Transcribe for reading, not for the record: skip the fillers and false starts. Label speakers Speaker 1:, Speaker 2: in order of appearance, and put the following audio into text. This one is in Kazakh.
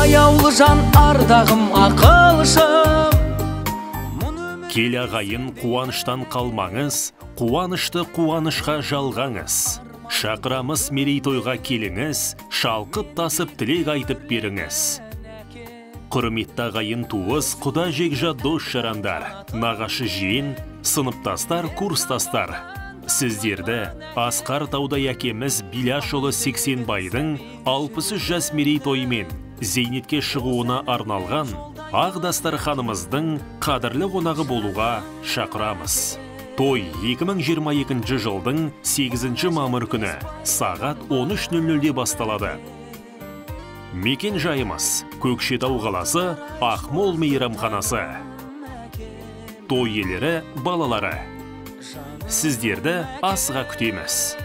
Speaker 1: аяулы жан ардағым ақылшым.
Speaker 2: Кел ағайын, қуаныштан қалмаңыз, қуанышты қуанышқа жалғаңыз. Шақырамыз мерейтойға келіңіз, шалқып тасып тілек айтып беріңіз. Құрметті ағайын туыс, құда жекжа дос жарандар, нағашы жиен, сыныптастар, курстастар. Сіздерді Асқар Таудай әкеміз Биляшұлы Сексенбайдың 63 жас мерейтойымен зейнетке шығуына арналған ақ дастарханымыздың қадірлі қонағы болуға шақырамыз. Той 2022 жылдың 8 мамыр күні сағат 13:00-де басталады. Мекен жайымыз Көкшетау қаласы, Ақмол мейрамханасы. Той иелері, балалары. Сіздерді асыға күтеміз.